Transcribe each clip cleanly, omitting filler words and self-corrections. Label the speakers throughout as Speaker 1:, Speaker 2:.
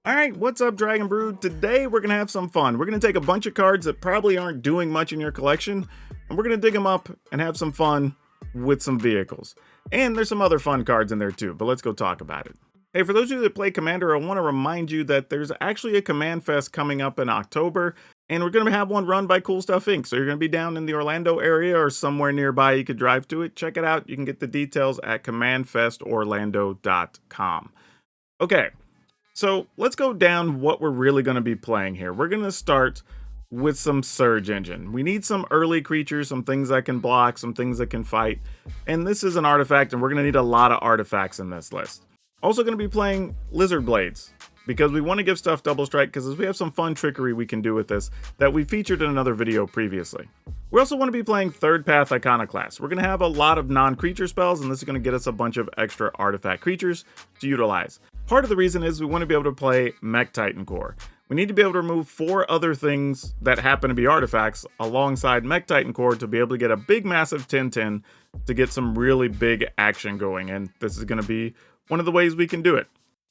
Speaker 1: Alright, what's up, Dragon Brood? Today we're going to have some fun. We're going to take a bunch of cards that probably aren't doing much in your collection, and we're going to dig them up and have some fun with some vehicles. And there's some other fun cards in there too, but let's go talk about it. Hey, for those of you that play Commander, I want to remind you that there's actually a Command Fest coming up in October, and we're going to have one run by Cool Stuff Inc. So you're going to be down in the Orlando area or somewhere nearby you could drive to it. Check it out. You can get the details at commandfestorlando.com. Okay. So let's go down what we're really going to be playing here. We're going to start with some Surge Engine. We need some early creatures, some things that can block, some things that can fight. And this is an artifact, and we're going to need a lot of artifacts in this list. Also going to be playing Lizard Blades, because we want to give stuff double strike, because we have some fun trickery we can do with this that we featured in another video previously. We also want to be playing Third Path Iconoclast. We're going to have a lot of non-creature spells, and this is going to get us a bunch of extra artifact creatures to utilize. Part of the reason is we want to be able to play Mechtitan Core. We need to be able to remove 4 other things that happen to be artifacts alongside Mechtitan Core to be able to get a big massive 10-10 to get some really big action going, and this is going to be one of the ways we can do it.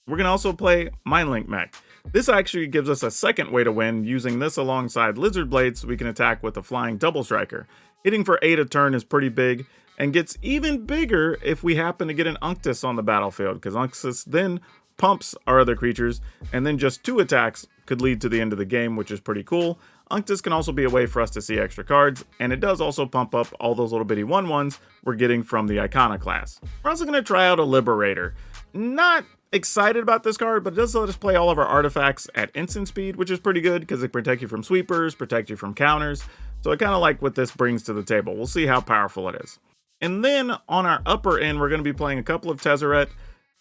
Speaker 1: We're going to also play Mindlink Mech. This actually gives us a second way to win using this alongside Lizard Blades so we can attack with a flying double striker. Hitting for 8 a turn is pretty big, and gets even bigger if we happen to get an Unctus on the battlefield, because Unctus then pumps our other creatures, and then just 2 attacks could lead to the end of the game, which is pretty cool. Unctus can also be a way for us to see extra cards, and it does also pump up all those little bitty 1/1s we're getting from the Iconoclast. We're also going to try out a Liberator. Not excited about this card, but it does let us play all of our artifacts at instant speed, which is pretty good because it protects you from sweepers, protect you from counters. So I kind of like what this brings to the table. We'll see how powerful it is. And then on our upper end, we're going to be playing a couple of Tezzeret,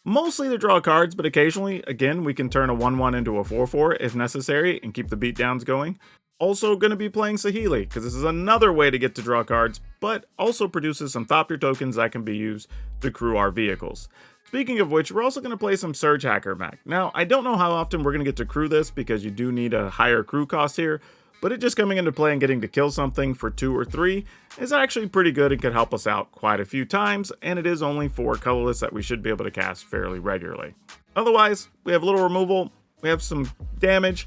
Speaker 1: mostly to draw cards, but occasionally, again, we can turn a 1/1 into a 4/4 if necessary and keep the beatdowns going. Also going to be playing Saheeli, because this is another way to get to draw cards, but also produces some Thopter tokens that can be used to crew our vehicles. Speaking of which, we're also going to play some Surge Hacker Mech. Now, I don't know how often we're going to get to crew this, because you do need a higher crew cost here, but it just coming into play and getting to kill something for 2 or 3 is actually pretty good and could help us out quite a few times, and it is only 4 colorless that we should be able to cast fairly regularly. Otherwise, we have a little removal, we have some damage,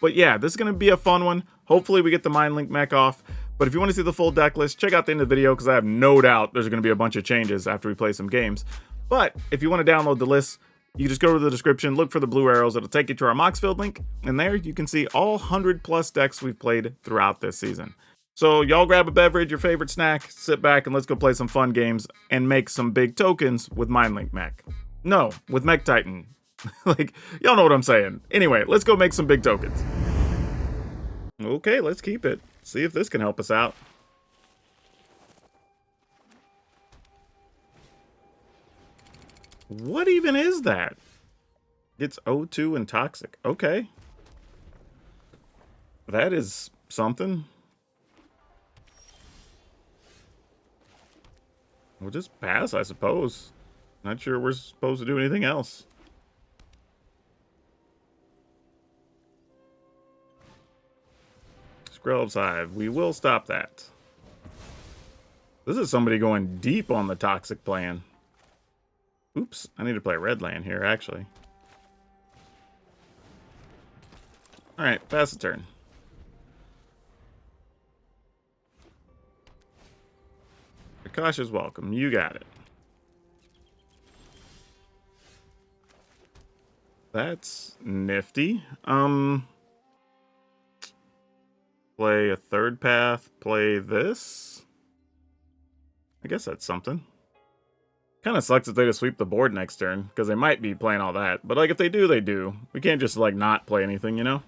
Speaker 1: but yeah, this is going to be a fun one. Hopefully we get the Mindlink Mech off, but if you want to see the full deck list, check out the end of the video, because I have no doubt there's going to be a bunch of changes after we play some games. But if you want to download the list, you just go to the description, look for the blue arrows, it'll take you to our Moxfield link, and there you can see all 100+ decks we've played throughout this season. So y'all grab a beverage, your favorite snack, sit back, and let's go play some fun games and make some big tokens with Mindlink Mech. No, with Mechtitan. Like, y'all know what I'm saying. Anyway, let's go make some big tokens. Okay, let's keep it. See if this can help us out. What even is that? It's O2 and Toxic. Okay. That is something. We'll just pass, I suppose. Not sure we're supposed to do anything else. Scrub's Hive. We will stop that. This is somebody going deep on the Toxic plan. Oops, I need to play red land here, actually. Alright, pass the turn. Akash is welcome. You got it. That's nifty. Play a third path. Play this. I guess that's something. Kind of sucks if they just sweep the board next turn, because they might be playing all that. But like, if they do, they do. We can't just like not play anything, you know?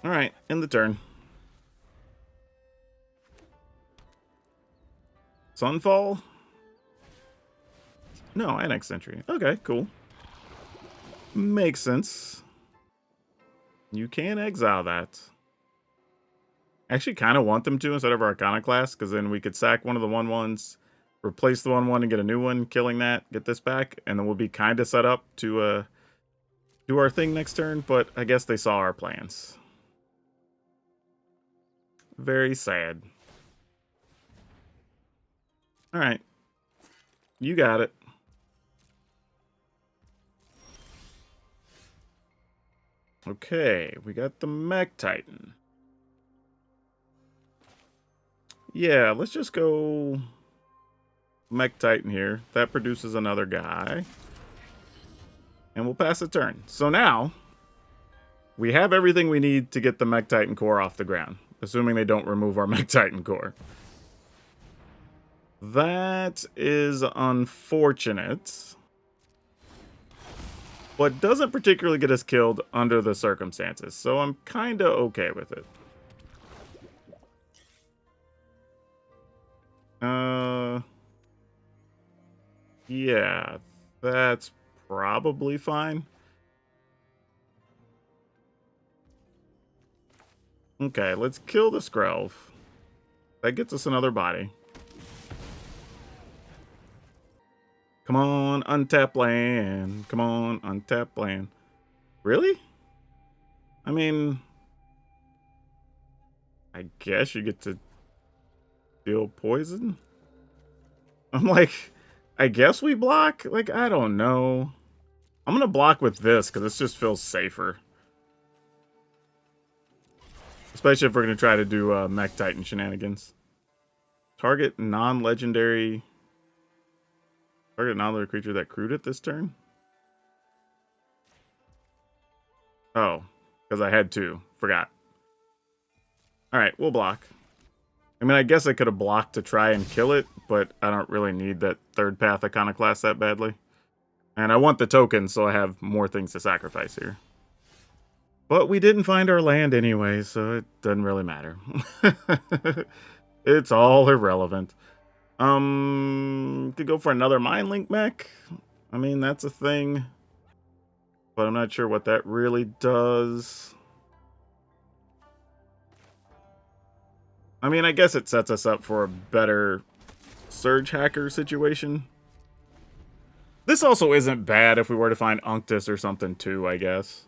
Speaker 1: Alright, end the turn. Sunfall? No, Annex Entry. Okay, cool. Makes sense. You can exile that. I actually kind of want them to instead of our Iconoclast, because then we could sack one of the 1/1s, replace the 1/1 and get a new one, killing that, get this back, and then we'll be kind of set up to do our thing next turn, but I guess they saw our plans. Very sad. All right. You got it. Okay, we got the Mechtitan. Yeah, let's just go Mechtitan here. That produces another guy. And we'll pass a turn. So now, we have everything we need to get the Mechtitan Core off the ground. Assuming they don't remove our Mechtitan Core. That is unfortunate. But doesn't particularly get us killed under the circumstances. So I'm kind of okay with it. Yeah, that's probably fine. Okay, let's kill the Skrelv. That gets us another body. Come on, untap land. Come on, untap land. Really? I mean, I guess you get to deal poison? I'm like, I guess we block? Like, I don't know. I'm going to block with this because this just feels safer. Especially if we're going to try to do Mechtitan shenanigans. Target non-legendary... Target non-legendary creature that crewed it this turn? Oh, because I had two. Forgot. Alright, we'll block. I mean, I guess I could have blocked to try and kill it, but I don't really need that third path iconoclast that badly. And I want the token, so I have more things to sacrifice here. But we didn't find our land anyway, so it doesn't really matter. It's all irrelevant. Could go for another Mind Link mech. I mean, that's a thing. But I'm not sure what that really does. I mean, I guess it sets us up for a better Surge Hacker situation. This also isn't bad if we were to find Unctus or something too, I guess.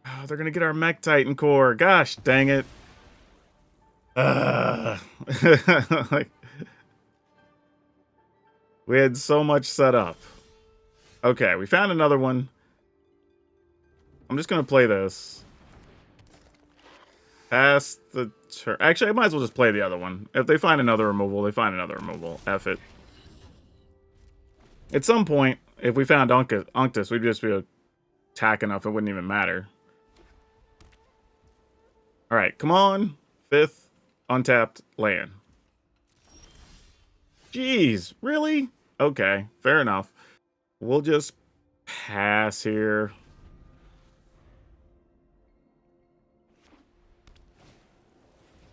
Speaker 1: Oh, they're gonna get our Mechtitan Core. Gosh, dang it. Like, we had so much set up. Okay, we found another one. I'm just gonna play this. Pass the turn. Actually, I might as well just play the other one. If they find another removal, they find another removal. F it. At some point, if we found Unctus, we'd just be attack enough, it wouldn't even matter. Alright, come on. 5th, untapped land. Jeez, really? Okay, fair enough. We'll just pass here.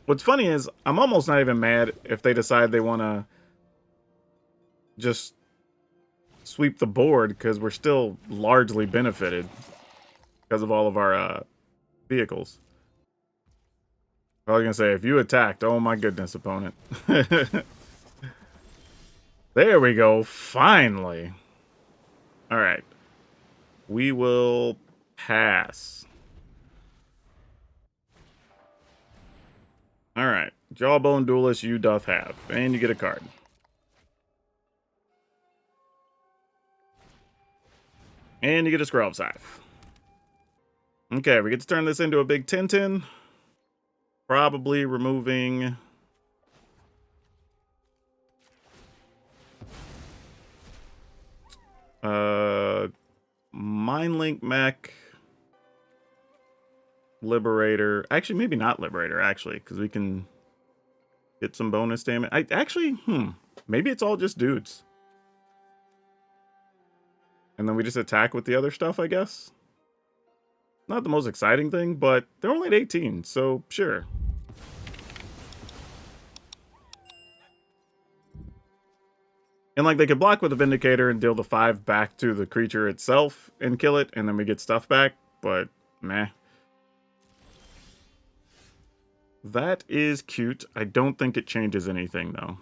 Speaker 1: What's funny is, I'm almost not even mad if they decide they want to just sweep the board, because we're still largely benefited because of all of our vehicles. I was going to say, if you attacked, oh my goodness, opponent. There we go, finally. Alright. We will pass. Alright. Jawbone Duelist you doth have. And you get a card. And you get a Skrelv Scythe. Okay, we get to turn this into a big 10-10. Probably removing... Mindlink Mech. Liberator. Actually, maybe not Liberator, actually, because we can get some bonus damage. Maybe it's all just dudes. And then we just attack with the other stuff, I guess. Not the most exciting thing, but they're only at 18, so sure. And like, they could block with a Vindicator and deal the 5 back to the creature itself and kill it, and then we get stuff back, but meh. That is cute. I don't think it changes anything, though.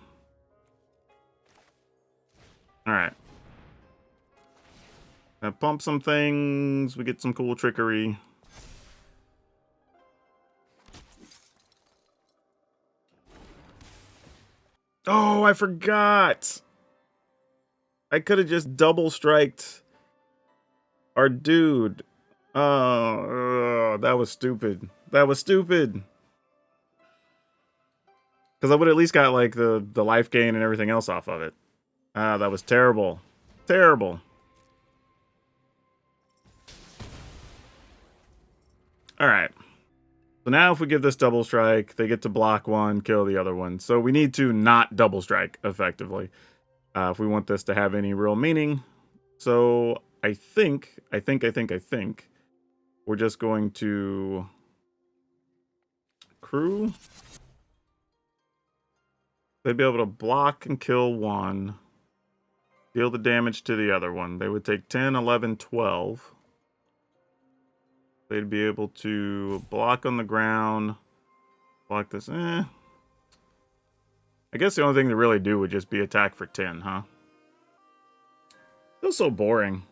Speaker 1: Alright. Now pump some things. We get some cool trickery. Oh, I forgot. I could have just double striked our dude. Oh, that was stupid. That was stupid. Because I would at least got like the life gain and everything else off of it. Ah, that was terrible. Terrible. Alright. So now if we give this double strike, they get to block one, kill the other one. So we need to not double strike, effectively. If we want this to have any real meaning. So I think we're just going to crew. They'd be able to block and kill one. Deal the damage to the other one. They would take 10, 11, 12. They'd be able to block on the ground. Block this. I guess the only thing to really do would just be attack for 10, huh? Feels so boring.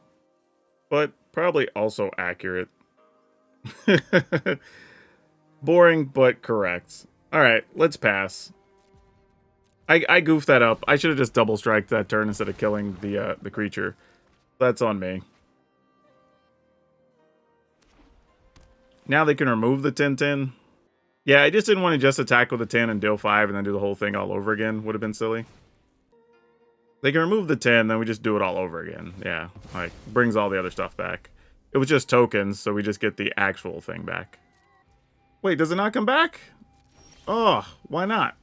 Speaker 1: But probably also accurate. Boring, but correct. Alright, let's pass. I goofed that up. I should have just double striked that turn instead of killing the creature. That's on me. Now they can remove the 10-10. Yeah, I just didn't want to just attack with a 10 and deal 5 and then do the whole thing all over again. Would have been silly. They can remove the 10, then we just do it all over again. Yeah, like, brings all the other stuff back. It was just tokens, so we just get the actual thing back. Wait, does it not come back? Oh, why not?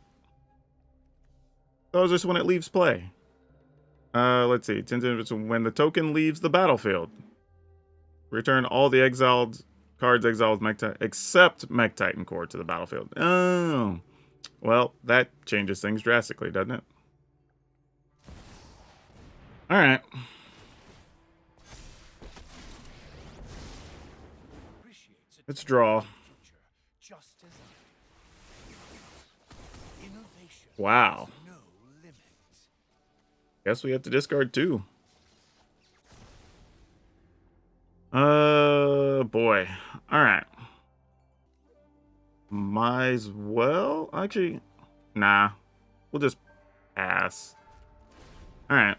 Speaker 1: That was just when it leaves play. Let's see. When the token leaves the battlefield. Return all the exiled cards exiled with except Mechtitan Core to the battlefield. Oh. Well, that changes things drastically, doesn't it? Alright. Let's draw. Wow. Guess we have to discard 2. Boy. Alright. Might as well. Actually, nah. We'll just pass. Alright.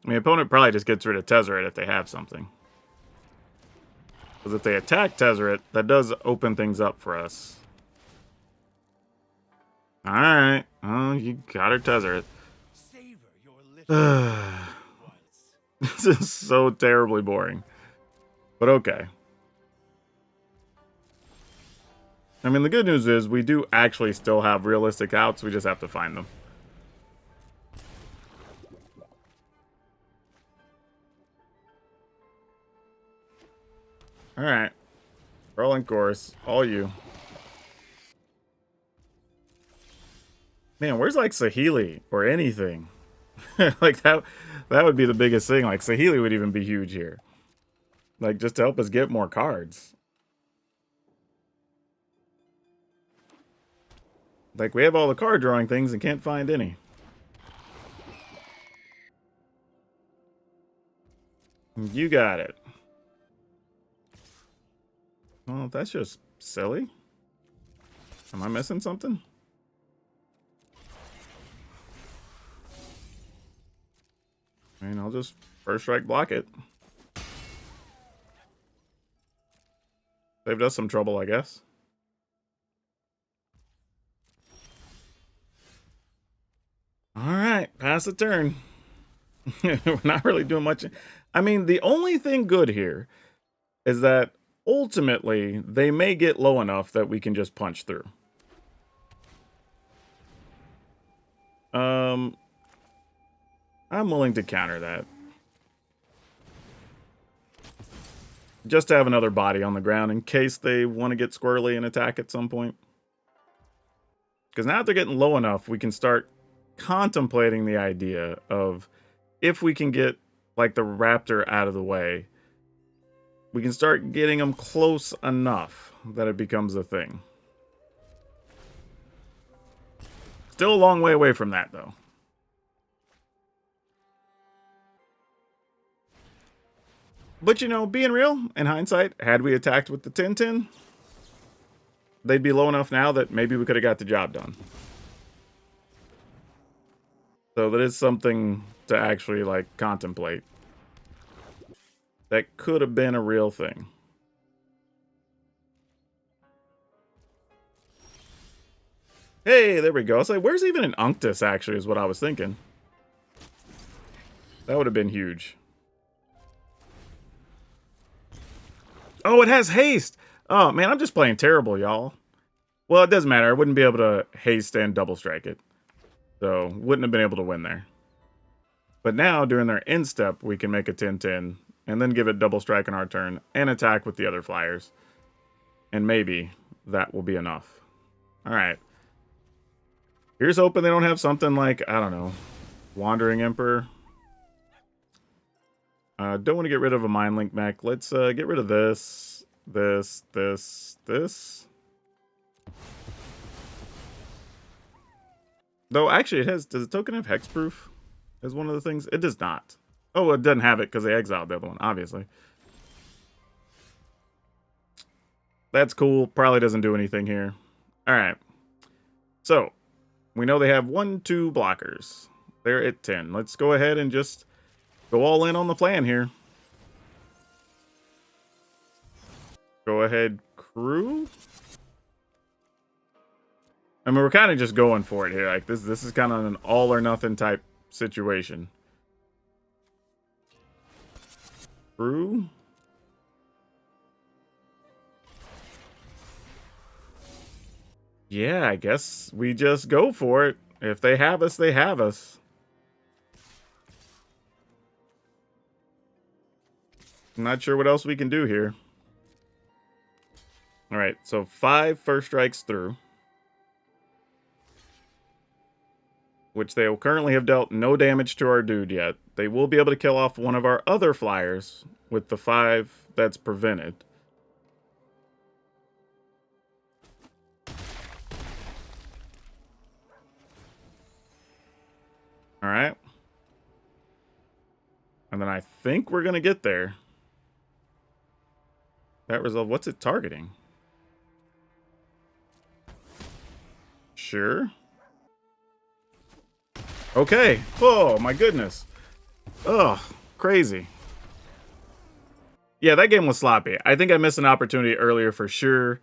Speaker 1: I mean, opponent probably just gets rid of Tezzeret if they have something. Because if they attack Tezzeret, that does open things up for us. Alright. Oh, you got her Tezzeret. This is so terribly boring. But okay. I mean, the good news is we do actually still have realistic outs. We just have to find them. Alright. Rolling course. All you. Man, where's like Saheeli or anything? Like that would be the biggest thing. Like Saheeli would even be huge here. Like just to help us get more cards. Like we have all the card drawing things and can't find any. You got it. Well, that's just silly. Am I missing something? I mean, I'll just first strike block it. Saved us some trouble, I guess. Alright, pass the turn. We're not really doing much. I mean, the only thing good here is that ultimately they may get low enough that we can just punch through. I'm willing to counter that. Just to have another body on the ground in case they want to get squirrely and attack at some point. Because now that they're getting low enough, we can start contemplating the idea of if we can get like the raptor out of the way, we can start getting them close enough that it becomes a thing. Still a long way away from that, though. But, you know, being real, in hindsight, had we attacked with the 10-10, they'd be low enough now that maybe we could have got the job done. So that is something to actually, like, contemplate. That could have been a real thing. Hey, there we go. I was like, where's even an Unctus, actually, is what I was thinking. That would have been huge. Oh, it has haste! Oh, man, I'm just playing terrible, y'all. Well, it doesn't matter. I wouldn't be able to haste and double strike it. So, wouldn't have been able to win there. But now, during their end step, we can make a 10-10, and then give it double strike on our turn, and attack with the other flyers. And maybe that will be enough. Alright. Here's hoping they don't have something like, I don't know, Wandering Emperor. Don't want to get rid of a Mind Link mech. Let's get rid of this, this. Though, actually, it has... Does the token have hexproof as one of the things? It does not. Oh, it doesn't have it because they exiled the other one, obviously. That's cool. Probably doesn't do anything here. Alright. So, we know they have 1, 2 blockers. They're at 10. Let's go ahead and just go all in on the plan here. Go ahead, crew. I mean, we're kind of just going for it here. Like, this is kind of an all or nothing type situation. Crew. Yeah, I guess we just go for it. If they have us, they have us. I'm not sure what else we can do here. Alright, so 5 first strikes through. Which they will currently have dealt no damage to our dude yet. They will be able to kill off one of our other flyers with the 5 that's prevented. Alright. And then I think we're going to get there. That result, what's it targeting? Sure. Okay. Oh, my goodness. Ugh, crazy. Yeah, that game was sloppy. I think I missed an opportunity earlier for sure.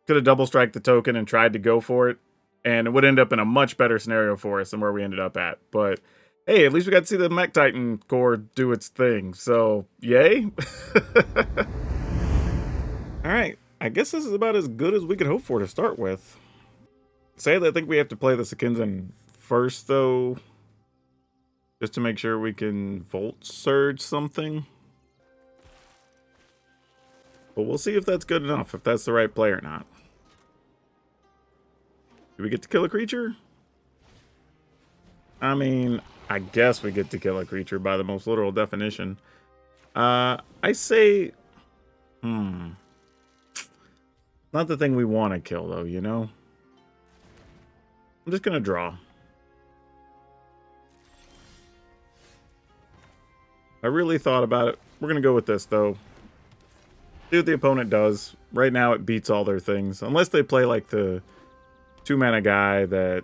Speaker 1: Could have double striked the token and tried to go for it. And it would end up in a much better scenario for us than where we ended up at. But hey, at least we got to see the Mechtitan Core do its thing. So, yay. Alright, I guess this is about as good as we could hope for to start with. Sadly, I think we have to play the Sekinzen first, though. Just to make sure we can Volt Surge something. But we'll see if that's good enough, if that's the right play or not. Do we get to kill a creature? I mean, I guess we get to kill a creature by the most literal definition. I say... Not the thing we want to kill, though, you know? I'm just going to draw. I really thought about it. We're going to go with this, though. See what the opponent does. Right now, it beats all their things. Unless they play, like, the 2-mana guy that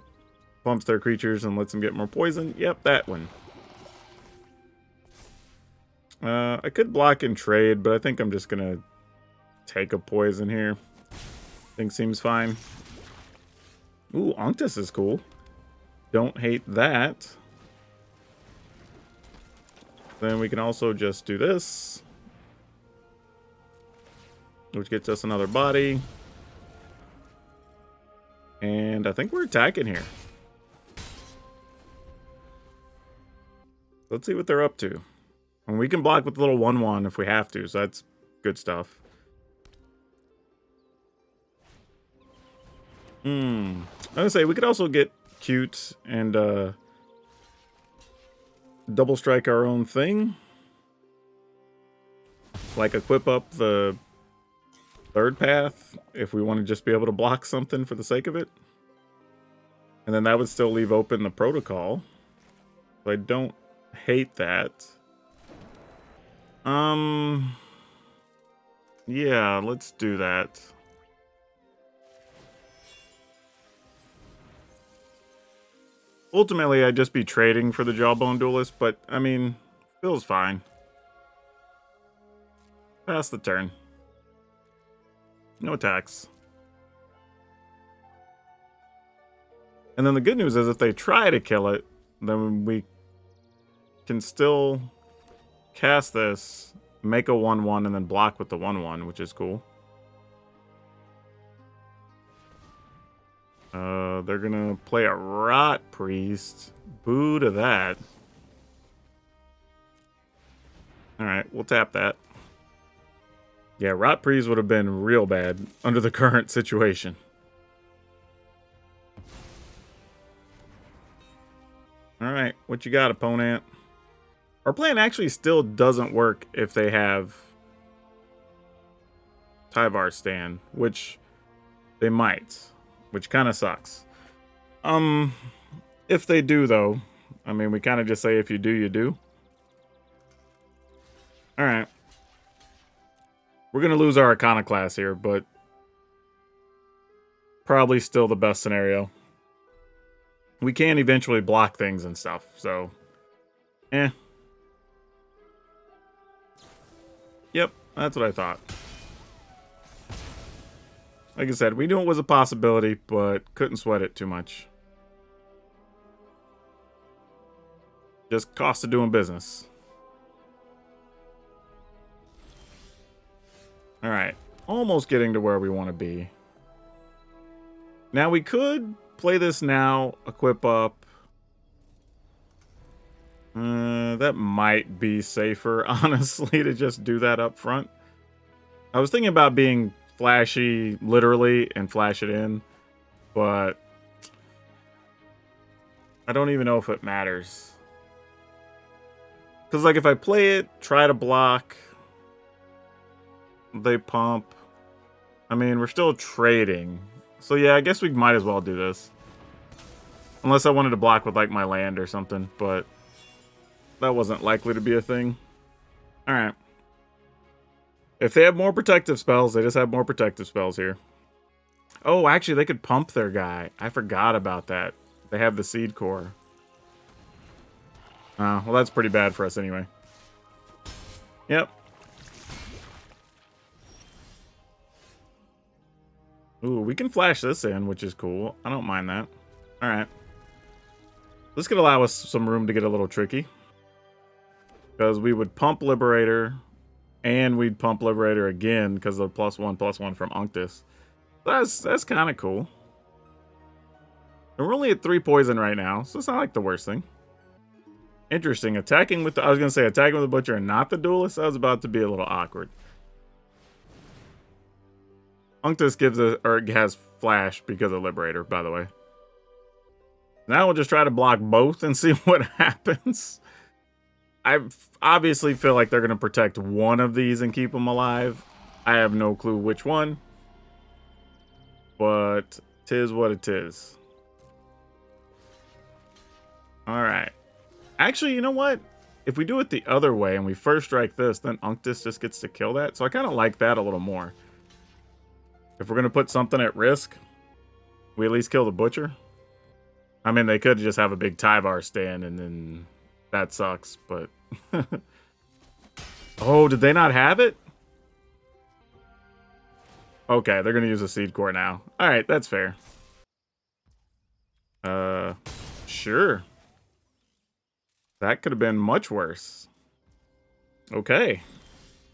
Speaker 1: pumps their creatures and lets them get more poison. Yep, that one. I could block and trade, but I think I'm just going to take a poison here. I think seems fine. Ooh, Unctus is cool. Don't hate that. Then we can also just do this, which gets us another body. And I think we're attacking here. Let's see what they're up to. And we can block with a little 1/1 if we have to, so that's good stuff. I was gonna say, we could also get cute and double strike our own thing. Like equip up the 3rd path if we want to just be able to block something for the sake of it. And then that would still leave open the protocol. So I don't hate that. Yeah, let's do that. Ultimately, I'd just be trading for the Jawbone Duelist, but, I mean, feels fine. Pass the turn. No attacks. And then the good news is if they try to kill it, then we can still cast this, make a 1/1, and then block with the 1/1, which is cool. They're gonna play a Rot Priest. Boo to that. Alright, we'll tap that. Yeah, Rot Priest would have been real bad under the current situation. Alright, what you got, opponent? Our plan actually still doesn't work if they have Tyvar Stand, which they might, which kind of sucks. If they do, though, I mean, we kind of just say if you do, you do. Alright. We're going to lose our Iconoclast here, but probably still the best scenario. We can eventually block things and stuff, so eh. Yep, that's what I thought. Like I said, we knew it was a possibility, but couldn't sweat it too much. Just cost of doing business. Alright, almost getting to where we want to be. Now we could play this now, equip up. That might be safer, honestly, to just do that up front. I was thinking about being flashy, literally, and flash it in, but I don't even know if it matters. Because, like, if I play it, try to block, they pump. I mean, we're still trading. So, yeah, I guess we might as well do this. Unless I wanted to block with, like, my land or something, but that wasn't likely to be a thing. Alright. If they have more protective spells, they just have more protective spells here. Oh, actually, they could pump their guy. I forgot about that. They have the Seed Core. Oh, well, that's pretty bad for us anyway. Yep. Ooh, we can flash this in, which is cool. I don't mind that. Alright. This could allow us some room to get a little tricky. Because we would pump Liberator, and we'd pump Liberator again because of the +1/+1 from Unctus. That's kind of cool. And we're only at 3 poison right now, so it's not like the worst thing. Interesting. Attacking with the... I was going to say attacking with the Butcher and not the Duelist. That was about to be a little awkward. Unctus gives a... or has Flash because of Liberator, by the way. Now we'll just try to block both and see what happens. I obviously feel like they're going to protect one of these and keep them alive. I have no clue which one. But tis what it is. Alright. Actually, you know what? If we do it the other way and we first strike this, then Unctus just gets to kill that. So I kind of like that a little more. If we're going to put something at risk, we at least kill the Butcher. I mean, they could just have a big Tyvar stand and then that sucks, but... Oh, did they not have it? Okay, they're going to use a Seed Core now. Alright, that's fair. Sure. That could have been much worse. Okay.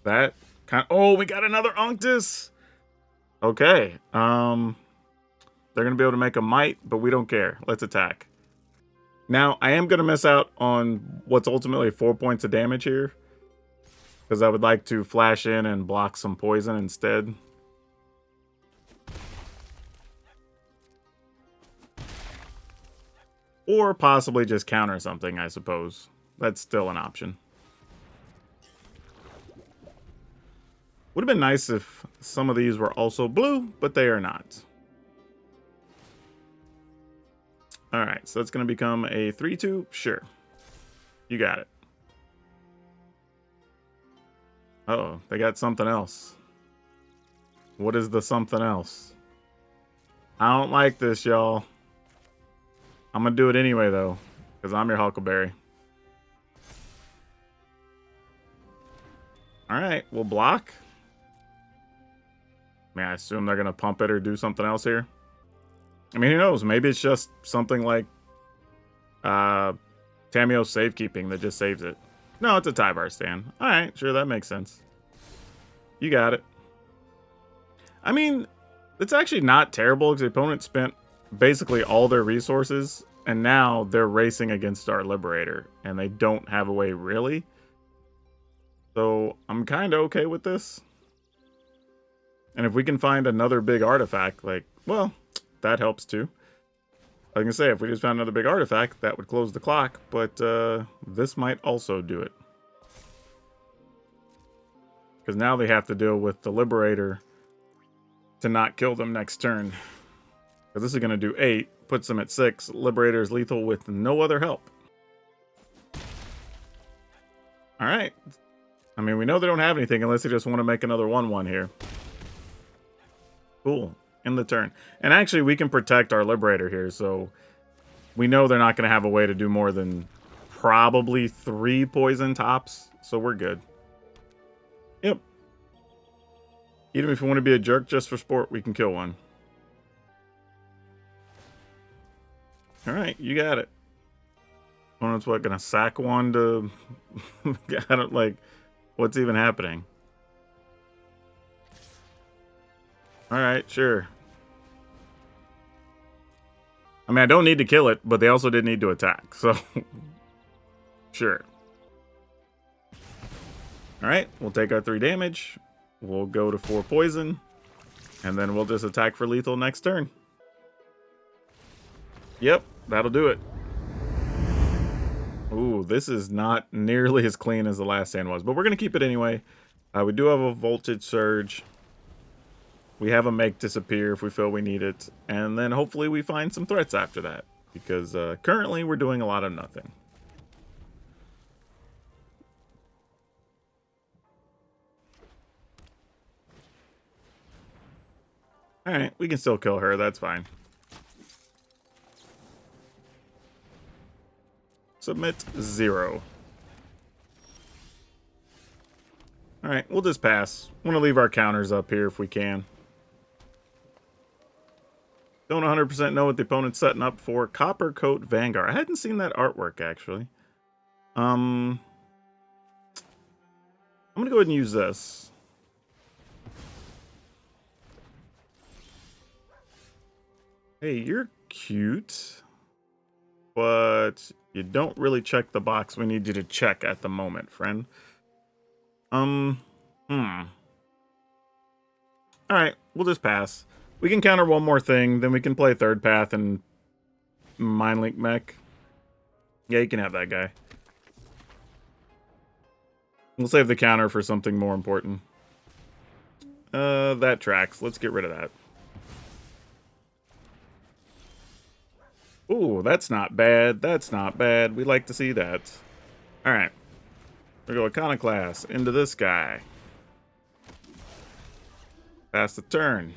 Speaker 1: That kind of... Oh, we got another Unctus! Okay. They're going to be able to make a Might, but we don't care. Let's attack. Now, I am going to miss out on what's ultimately 4 points of damage here. Because I would like to flash in and block some poison instead. Or possibly just counter something, I suppose. That's still an option. Would have been nice if some of these were also blue, but they are not. Alright, so that's going to become a 3/2. Sure. You got it. Uh-oh, they got something else. What is the something else? I don't like this, y'all. I'm gonna do it anyway, though, because I'm your Huckleberry. Alright, we'll block. I mean, I assume they're gonna pump it or do something else here. I mean, who knows? Maybe it's just something like Tamio's safekeeping that just saves it. No, it's a tie bar stand. Alright, sure, that makes sense. You got it. I mean, it's actually not terrible because the opponent spent basically all their resources, and now they're racing against our Liberator, and they don't have a way really. So I'm kind of okay with this. And if we can find another big artifact, like, well, that helps too. I was gonna say, if we just found another big artifact, that would close the clock, but this might also do it. Because now they have to deal with the Liberator to not kill them next turn. Because this is going to do 8, puts them at 6. Liberator is lethal with no other help. Alright. I mean, we know they don't have anything unless they just want to make another 1/1 here. Cool. In the turn. And actually, we can protect our Liberator here, so we know they're not going to have a way to do more than probably 3 poison tops, so we're good. Yep. Even if you want to be a jerk just for sport, we can kill one. Alright, you got it. Opponent's what, gonna sack one to... I don't, like, what's even happening? Alright, sure. I mean, I don't need to kill it, but they also didn't need to attack, so... Sure. Alright, we'll take our 3 damage. We'll go to 4 poison. And then we'll just attack for lethal next turn. Yep, that'll do it. Ooh, this is not nearly as clean as the last hand was, but we're going to keep it anyway. We do have a Voltage Surge. We have a Make Disappear if we feel we need it. And then hopefully we find some threats after that. Because currently we're doing a lot of nothing. Alright, we can still kill her, that's fine. Submit 0. Alright, we'll just pass. Want to leave our counters up here if we can. Don't 100% know what the opponent's setting up for. Copper Coat Vanguard. I hadn't seen that artwork, actually. I'm going to go ahead and use this. Hey, you're cute. But you don't really check the box we need you to check at the moment, friend. Alright, we'll just pass. We can counter one more thing, then we can play Third Path and Mindlink Mech. Yeah, you can have that guy. We'll save the counter for something more important. That tracks. Let's get rid of that. Ooh, that's not bad. That's not bad. We like to see that. Alright. We go Iconoclast into this guy. Pass the turn.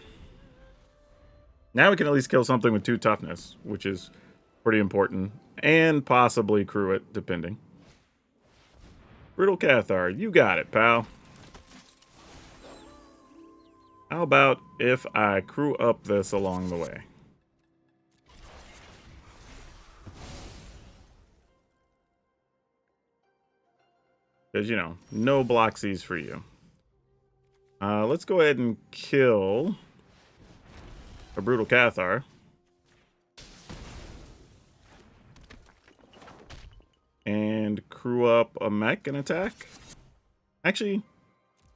Speaker 1: Now we can at least kill something with 2 toughness, which is pretty important. And possibly crew it, depending. Brutal Cathar, you got it, pal. How about if I crew up this along the way? Because, you know, no Bloxies for you. Let's go ahead and kill a Brutal Cathar. And crew up a mech and attack. Actually,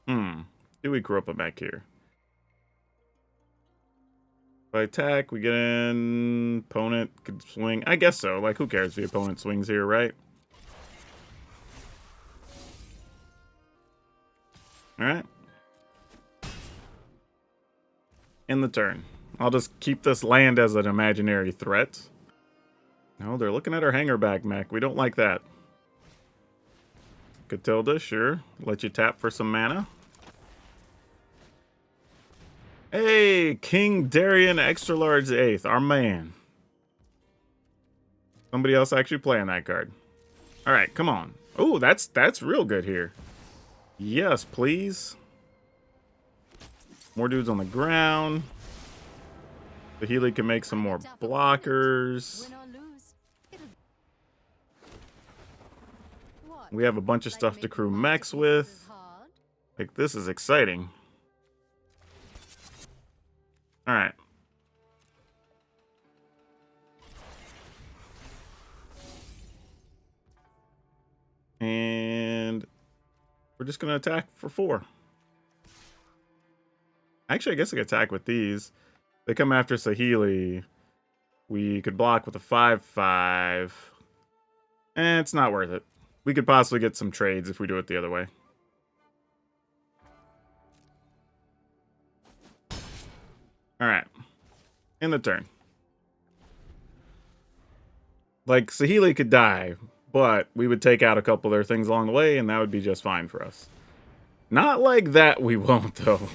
Speaker 1: do we crew up a mech here? If I attack, we get in. Opponent could swing. I guess so. Like, who cares if the opponent swings here, right? Alright. In the turn. I'll just keep this land as an imaginary threat. No, they're looking at our hangerback mech. We don't like that. Catilda, sure. Let you tap for some mana. Hey, King Darien Extra Large 8th, our man. Somebody else actually playing that card. All right, come on. Oh, that's real good here. Yes, please. More dudes on the ground. The Healy can make some more blockers. We have a bunch of stuff to crew mechs with. Like, this is exciting. All right. And we're just going to attack for 4. Actually, I guess I could attack with these. They come after Saheeli. We could block with a 5/5. It's not worth it. We could possibly get some trades if we do it the other way. Alright. In the turn. Like, Saheeli could die, but we would take out a couple of their things along the way, and that would be just fine for us. Not like that we won't, though.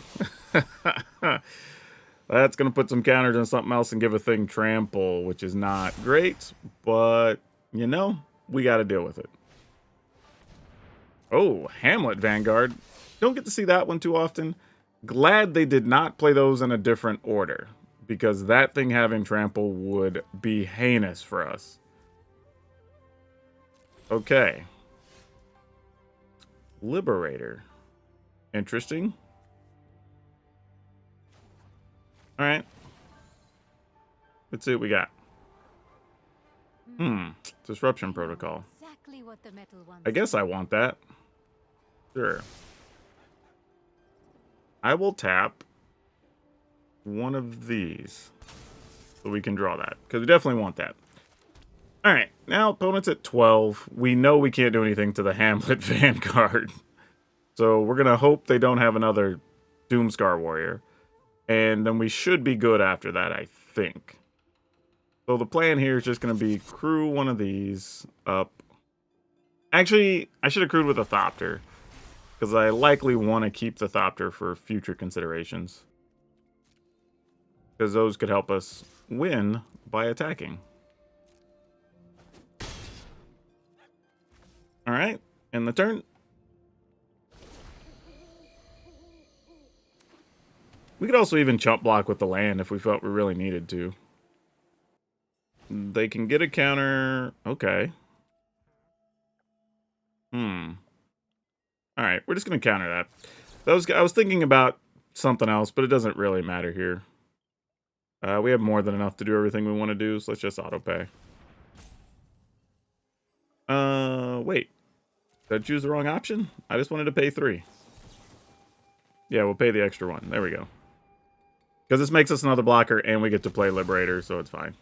Speaker 1: That's going to put some counters on something else and give a thing trample, which is not great, but, you know, we got to deal with it. Oh, Hamlet Vanguard. Don't get to see that one too often. Glad they did not play those in a different order, because that thing having trample would be heinous for us. Okay. Liberator. Interesting. Alright. Let's see what we got. Disruption Protocol. I guess I want that. Sure. I will tap one of these so we can draw that, because we definitely want that. Alright, now opponent's at 12. We know we can't do anything to the Hamlet Vanguard. So we're going to hope they don't have another Doomscar Warrior. And then we should be good after that, I think. So the plan here is just going to be crew one of these up. Actually, I should have crewed with a Thopter, because I likely want to keep the Thopter for future considerations. Because those could help us win by attacking. Alright, in the turn. We could also even chump block with the land if we felt we really needed to. They can get a counter. Okay. Alright, we're just going to counter that. I was thinking about something else, but it doesn't really matter here. We have more than enough to do everything we want to do, so let's just auto-pay. Wait. Did I choose the wrong option? I just wanted to pay 3. Yeah, we'll pay the extra 1. There we go. Because this makes us another blocker, and we get to play Liberator, so it's fine.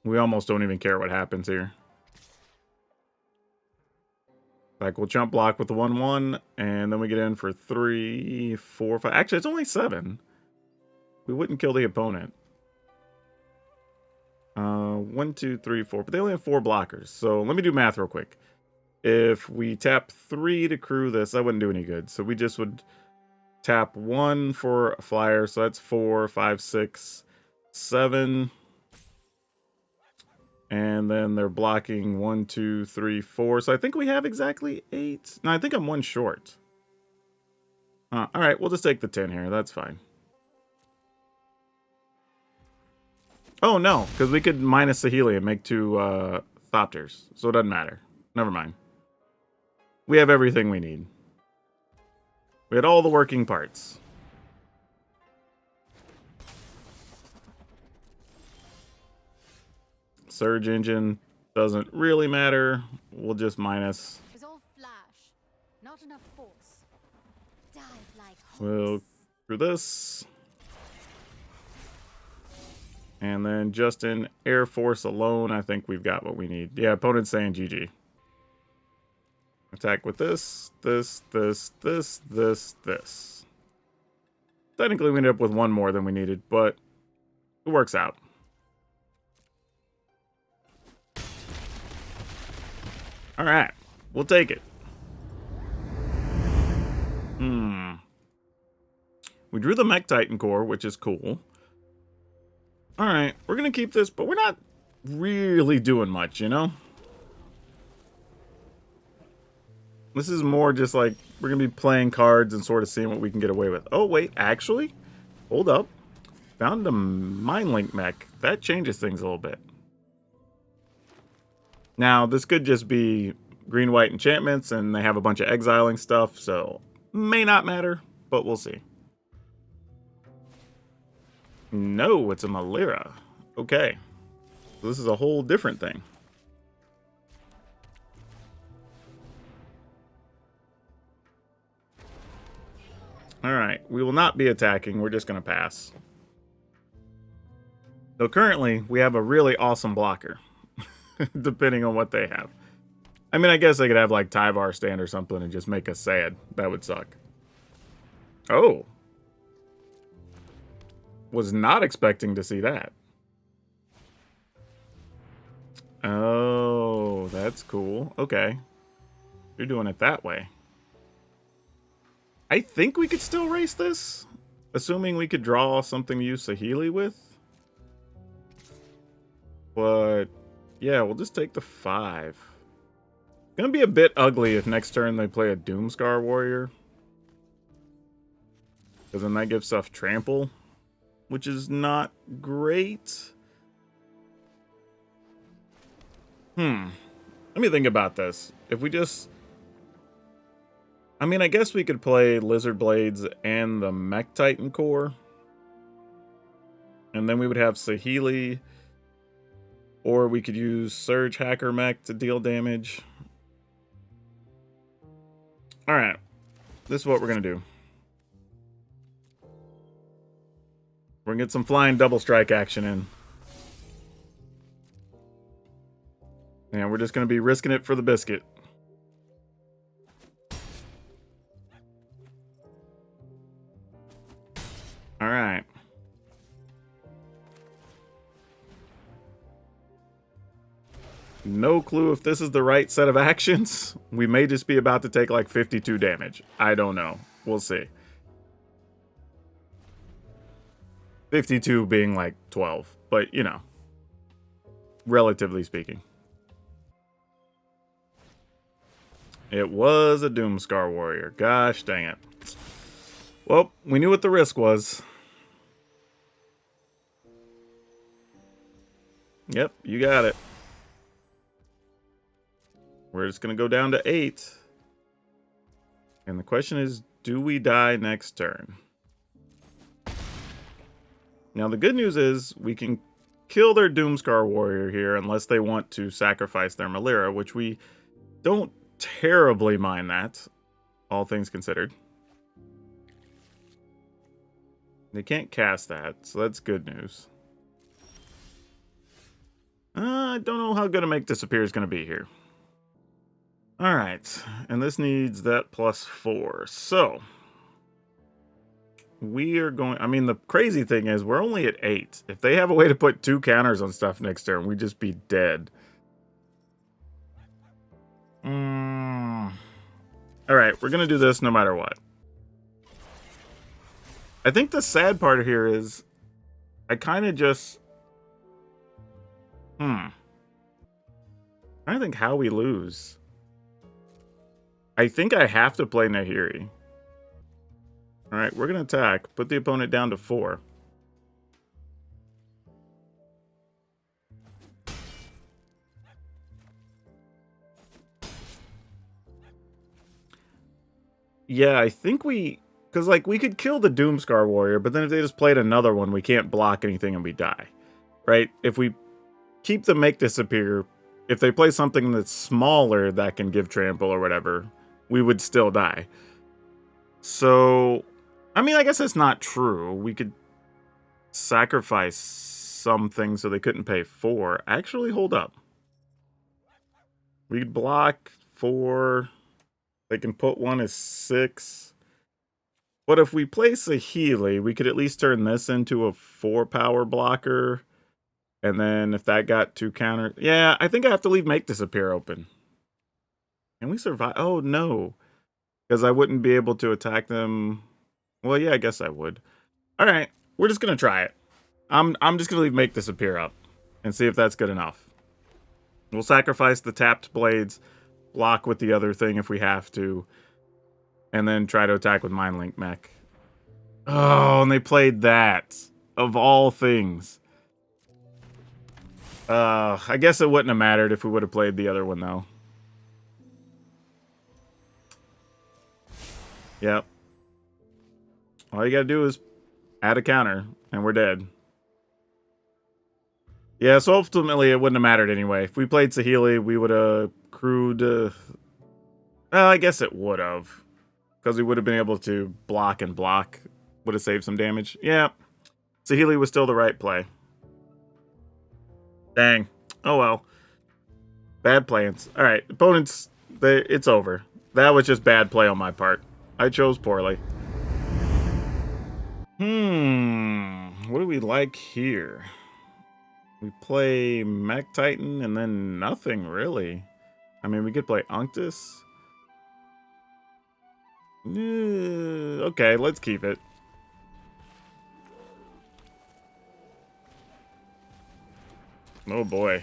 Speaker 1: We almost don't even care what happens here. Like, we'll jump block with the 1/1, and then we get in for 3, 4, 5. Actually, it's only 7. We wouldn't kill the opponent. 1, 2, 3, 4. But they only have 4 blockers. So let me do math real quick. If we tap 3 to crew this, that wouldn't do any good. So we just would tap 1 for a flyer. So that's 4, 5, 6, 7. And then they're blocking 1, 2, 3, 4. So I think we have exactly 8. No, I think I'm 1 short. All right, we'll just take the 10 here. That's fine. Oh, no, because we could minus Saheeli and make 2 Thopters. So it doesn't matter. Never mind. We have everything we need. We had all the working parts. Surge Engine doesn't really matter. We'll just minus.
Speaker 2: Not enough force. Dive like
Speaker 1: We'll do this. And then just in Air Force alone, I think we've got what we need. Yeah, opponent's saying GG. Attack with this, this, this, this, this, this. Technically, we ended up with 1 more than we needed, but it works out. All right, we'll take it. We drew the Mechtitan Core, which is cool. All right, we're going to keep this, but we're not really doing much, you know? This is more just like, we're going to be playing cards and sort of seeing what we can get away with. Oh, wait, actually? Hold up. Found a Mind Link mech. That changes things a little bit. Now, this could just be green-white enchantments, and they have a bunch of exiling stuff, so may not matter, but we'll see. No, it's a Malira. Okay. So this is a whole different thing. Alright, we will not be attacking, we're just going to pass. So currently, we have a really awesome blocker, depending on what they have. I mean, I guess they could have like Tyvar stand or something and just make us sad. That would suck. Oh. Was not expecting to see that. Oh, that's cool. Okay. You're doing it that way. I think we could still race this. Assuming we could draw something to use Saheeli with. But, yeah, we'll just take the 5. Gonna be a bit ugly if next turn they play a Doomscar Warrior. Because then that gives stuff trample, which is not great. Let me think about this. If we just... I mean, I guess we could play Lizard Blades and the Mechtitan Core. And then we would have Saheeli. Or we could use Surge Hacker Mech to deal damage. Alright. This is what we're going to do. We're going to get some flying double strike action in. And we're just going to be risking it for the biscuit. Alright. No clue if this is the right set of actions. We may just be about to take like 52 damage. I don't know. We'll see. 52 being like 12. But, you know. Relatively speaking. It was a Doomscar Warrior. Gosh dang it. Well, we knew what the risk was. Yep, you got it. We're just going to go down to 8. And the question is, do we die next turn? Now, the good news is we can kill their Doomscar Warrior here unless they want to sacrifice their Malira, which we don't terribly mind that, all things considered. They can't cast that, so that's good news. I don't know how good a Make Disappear is going to be here. Alright, and this needs that +4. So, we are going... I mean, the crazy thing is, we're only at 8. If they have a way to put 2 counters on stuff next turn, we'd just be dead. Alright, we're going to do this no matter what. I think the sad part here is, I kind of just... I don't think how we lose. I think I have to play Nahiri. Alright, we're going to attack. Put the opponent down to 4. Yeah, I think we... Because, like, we could kill the Doomscar Warrior, but then if they just played another one, we can't block anything and we die. Right? If we keep the Make Disappear, if they play something that's smaller that can give trample or whatever, we would still die. So, I mean, I guess that's not true. We could sacrifice something so they couldn't pay 4. Actually, hold up. We could block 4. They can put 1 as 6. But if we place a Saheeli, we could at least turn this into a 4-power blocker. And then if that got 2 counters... Yeah, I think I have to leave Make Disappear open. Can we survive? Oh, no. Because I wouldn't be able to attack them. Well, yeah, I guess I would. Alright, we're just going to try it. I'm just going to leave Make Disappear up. and see if that's good enough. We'll sacrifice the tapped blades, block with the other thing if we have to, and then try to attack with Mind Link Mech. Oh, and they played that. Of all things. I guess it wouldn't have mattered if we would have played the other one, though. Yep. All you gotta do is add a counter, and we're dead. Yeah, so ultimately it wouldn't have mattered anyway. If we played Saheeli, we would have crewed... well, I guess it would have. Because we would have been able to block and block. Would have saved some damage. Yeah. Saheeli was still the right play. Dang. Oh well. Bad plans. Alright, opponents, it's over. That was just bad play on my part. I chose poorly. What do we like here? We play Mechtitan and then nothing, really. I mean, we could play Unctus. Okay, let's keep it. Oh boy.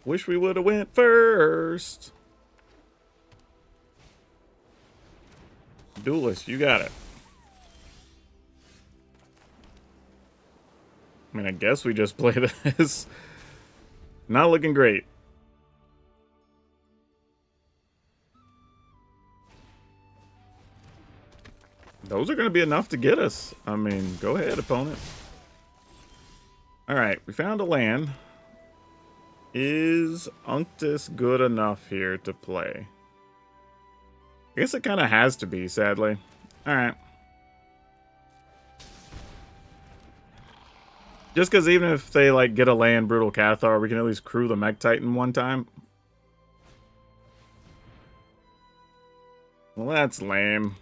Speaker 1: Wish we would have went first. Duelist, you got it. I mean, I guess we just play this. Not looking great. Those are going to be enough to get us. I mean, go ahead, opponent. Alright, we found a land. Is Unctus good enough here to play? I guess it kind of has to be, sadly. Alright. Just because even if they, like, get a land Brutal Cathar, we can at least crew the Mechtitan one time. Well, that's lame.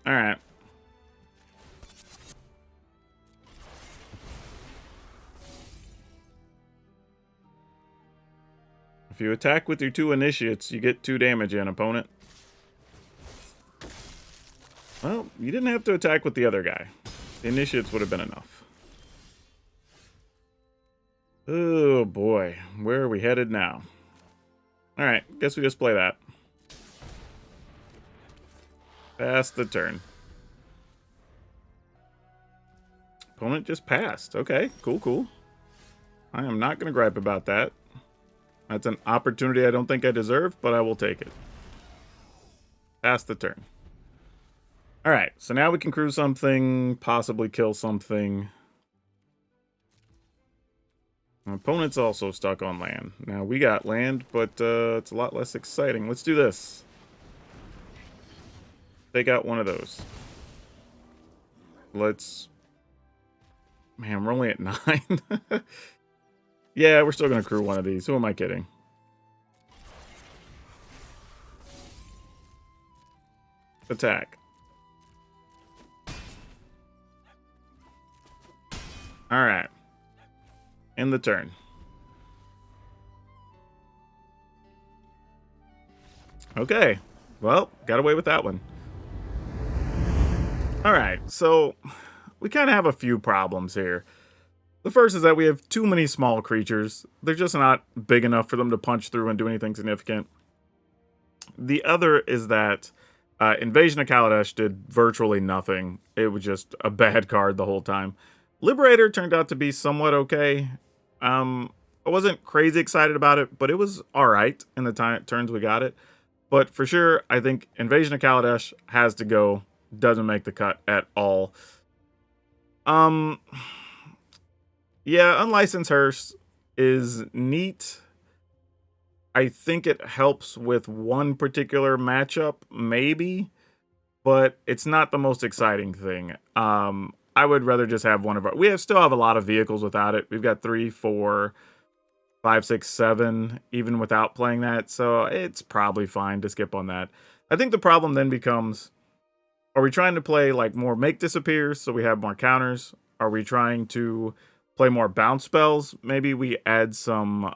Speaker 1: Alright. If you attack with your 2 initiates, you get 2 damage in, opponent. Well, you didn't have to attack with the other guy. The initiates would have been enough. Oh boy, where are we headed now? Alright, guess we just play that. Pass the turn. Opponent just passed. Okay, cool, cool. I am not going to gripe about that. That's an opportunity I don't think I deserve, but I will take it. Pass the turn. Alright, so now we can crew something, possibly kill something. My opponent's also stuck on land. Now, we got land, but it's a lot less exciting. Let's do this. Take out one of those. Let's... Man, we're only at 9. Yeah, we're still going to crew one of these. Who am I kidding? Attack. Alright. End the turn. Okay. Well, got away with that one. Alright, so we kind of have a few problems here. The first is that we have too many small creatures. They're just not big enough for them to punch through and do anything significant. The other is that Invasion of Kaladesh did virtually nothing. It was just a bad card the whole time. Liberator turned out to be somewhat okay. I wasn't crazy excited about it, but it was alright in the turns we got it. But for sure, I think Invasion of Kaladesh has to go. Doesn't make the cut at all. Yeah, Unlicensed Hearse is neat. I think it helps with one particular matchup, maybe, but it's not the most exciting thing. I would rather just have one of our... We still have a lot of vehicles without it. We've got 3, 4, 5, 6, 7, even without playing that, so it's probably fine to skip on that. I think the problem then becomes, are we trying to play like more Make Disappears so we have more counters? Are we trying to play more bounce spells? Maybe we add some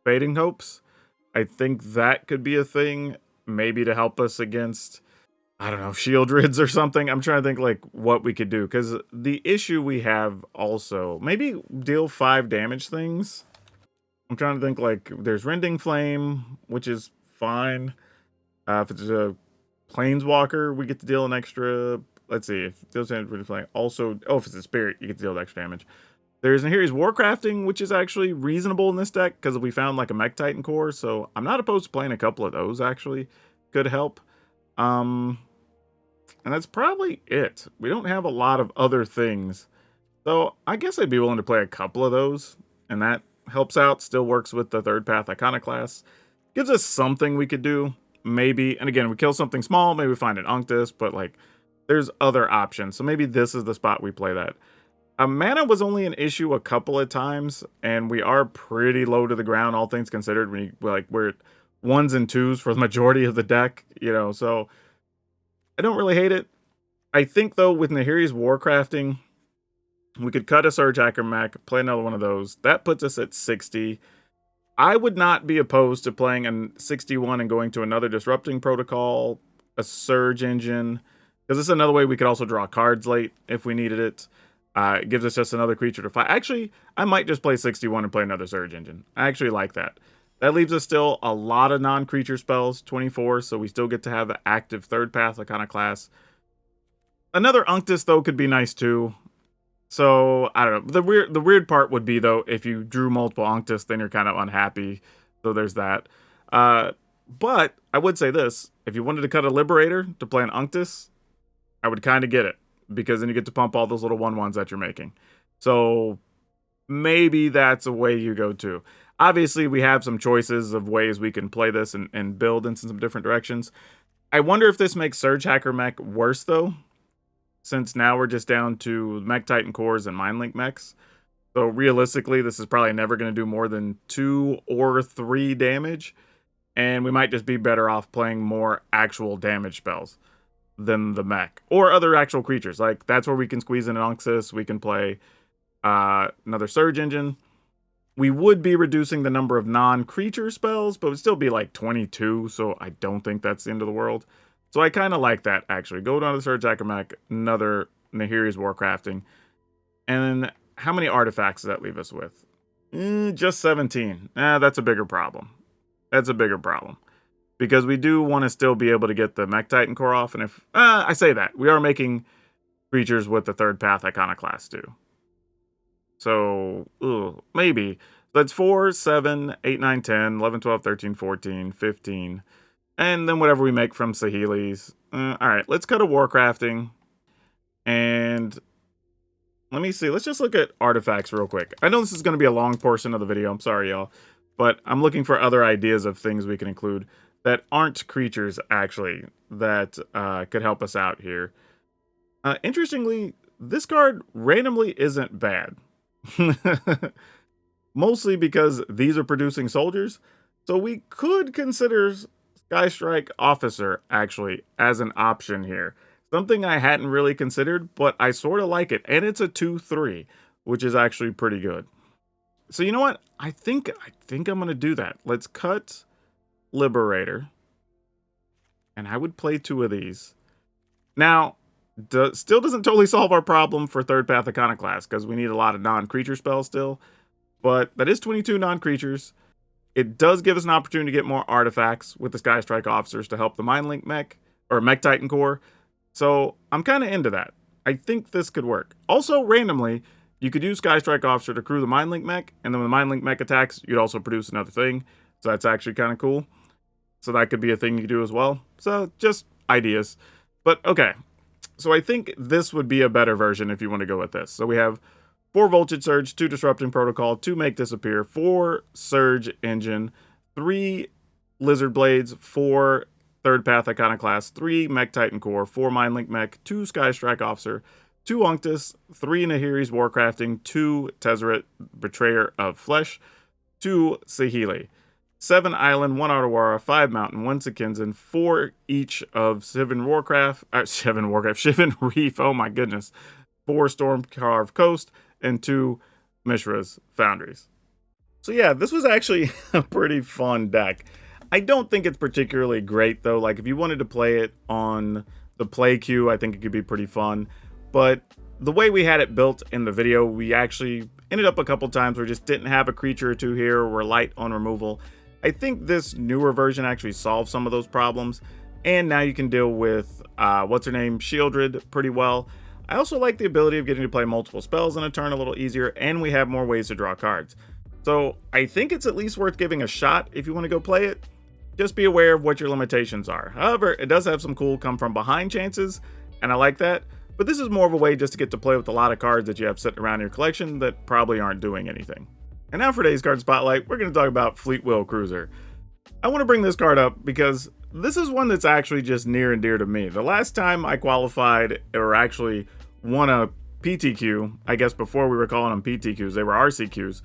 Speaker 1: Fading Hopes. I think that could be a thing, maybe to help us against I don't know, shield rids or something. I'm trying to think like what we could do, because the issue we have also, maybe deal 5 damage things. I'm trying to think like there's Rending Flame, which is fine. If it's a Planeswalker, we get to deal an extra. Let's see, if it deals damage, Rending Flame. Also, oh, if it's a Spirit, you get to deal extra damage. There's Nahiri's Warcrafting, which is actually reasonable in this deck because we found like a Mechtitan Core, so I'm not opposed to playing a couple of those. Actually, could help. And that's probably it. We don't have a lot of other things. So I guess I'd be willing to play a couple of those. And that helps out. Still works with the third path Iconoclast. Gives us something we could do. Maybe. And again, we kill something small. Maybe we find an Unctus. But like, there's other options. So maybe this is the spot we play that. Mana was only an issue a couple of times. And we are pretty low to the ground, all things considered. When you, like, we're at 1s and 2s for the majority of the deck. You know, so I don't really hate it. I think, though, with Nahiri's Warcrafting, we could cut a Surge Hacker Mech, play another one of those. That puts us at 60. I would not be opposed to playing a 61 and going to another Disrupting Protocol, a Surge Engine, because this is another way we could also draw cards late if we needed it. It gives us just another creature to fight. Actually, I might just play 61 and play another Surge Engine. I actually like that. That leaves us still a lot of non-creature spells, 24, so we still get to have active third path Iconoclast. Another Unctus, though, could be nice, too. So, I don't know. The weird part would be, though, if you drew multiple Unctus, then you're kind of unhappy. So there's that. But I would say this. If you wanted to cut a Liberator to play an Unctus, I would kind of get it. Because then you get to pump all those little 1/1s that you're making. So maybe that's a way you go, too. Obviously, we have some choices of ways we can play this and build in some different directions. I wonder if this makes Surge Hacker Mech worse, though. Since now we're just down to Mechtitan Cores and Mindlink Mechs. So realistically, this is probably never going to do more than 2 or 3 damage. And we might just be better off playing more actual damage spells than the mech. Or other actual creatures. Like, that's where we can squeeze in an Unctus. We can play another Surge Engine. We would be reducing the number of non-creature spells, but it would still be like 22, so I don't think that's the end of the world. So I kind of like that, actually. Go down to the Surge Hacker Mech, another Nahiri's Warcrafting. And then how many artifacts does that leave us with? Just 17. That's a bigger problem. That's a bigger problem. Because we do want to still be able to get the Mechtitan Core off. And if, I say that, we are making creatures with the third path Iconoclast too. So, maybe. That's 4, 7, 8, 9, 10, 11, 12, 13, 14, 15. And then whatever we make from Saheeli's. Alright, let's cut a Warcrafting. And let me see. Let's just look at artifacts real quick. I know this is going to be a long portion of the video. I'm sorry, y'all. But I'm looking for other ideas of things we can include that aren't creatures, actually, that could help us out here. Interestingly, this card randomly isn't bad. Mostly because these are producing soldiers. So we could consider Skystrike Officer, actually, as an option here. Something I hadn't really considered, but I sort of like it. And it's a 2/3, which is actually pretty good. So you know what? I think I'm going to do that. Let's cut Liberator. And I would play 2 of these. Now, still doesn't totally solve our problem for third path Iconoclast, because we need a lot of non-creature spells still. But that is 22 non-creatures. It does give us an opportunity to get more artifacts with the Skystrike Officers to help the Mindlink Mech, or Mechtitan Core. So I'm kind of into that. I think this could work. Also, randomly, you could use Skystrike Officer to crew the Mindlink Mech, and then when the Mindlink Mech attacks, you'd also produce another thing. So that's actually kind of cool. So that could be a thing you could do as well. So just ideas. But okay. So I think this would be a better version if you want to go with this. So we have 4 Voltage Surge, 2 Disrupting Protocol, 2 Make Disappear, 4 Surge Engine, 3 Lizard Blades, 4 Third Path Iconoclast, 3 Mechtitan Core, 4 Mindlink Mech, 2 Skystrike Officer, 2 Unctus, 3 Nahiri's Warcrafting, 2 Tezzeret, Betrayer of Flesh, 2 Saheeli, 7 Island, 1 Otawara, 5 Mountain, 1 Sekinzen, 4 each of Shivan Reef, oh my goodness, 4 Stormcarved Coast, and 2 Mishra's Foundries. So yeah, this was actually a pretty fun deck. I don't think it's particularly great, though. Like, if you wanted to play it on the play queue, I think it could be pretty fun. But the way we had it built in the video, we actually ended up a couple times where we just didn't have a creature or two here, or we're light on removal. I think this newer version actually solves some of those problems, and now you can deal with what's her name, Shieldred, pretty well. I also like the ability of getting to play multiple spells in a turn a little easier, and we have more ways to draw cards. So I think it's at least worth giving a shot if you want to go play it. Just be aware of what your limitations are. However, it does have some cool come from behind chances, and I like that. But this is more of a way just to get to play with a lot of cards that you have sitting around in your collection that probably aren't doing anything. And now for today's card spotlight, we're going to talk about Fleetwheel Cruiser. I want to bring this card up because this is one that's actually just near and dear to me. The last time I qualified, or actually won a PTQ, I guess before we were calling them PTQs, they were RCQs,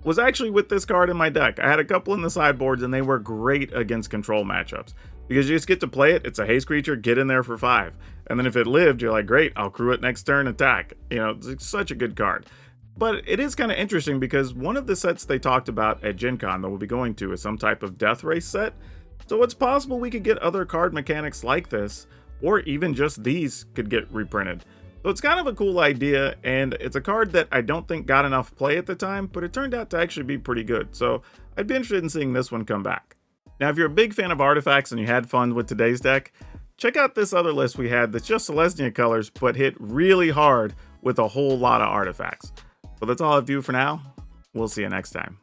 Speaker 1: was actually with this card in my deck. I had a couple in the sideboards and they were great against control matchups. Because you just get to play it, it's a haste creature, get in there for 5. And then if it lived, you're like, great, I'll crew it next turn, attack. You know, it's such a good card. But it is kind of interesting because one of the sets they talked about at Gen Con that we'll be going to is some type of Death Race set. So it's possible we could get other card mechanics like this, or even just these could get reprinted. So it's kind of a cool idea, and it's a card that I don't think got enough play at the time, but it turned out to actually be pretty good. So I'd be interested in seeing this one come back. Now, if you're a big fan of artifacts and you had fun with today's deck, check out this other list we had that's just Selesnya colors, but hit really hard with a whole lot of artifacts. So that's all I have for you for now. We'll see you next time.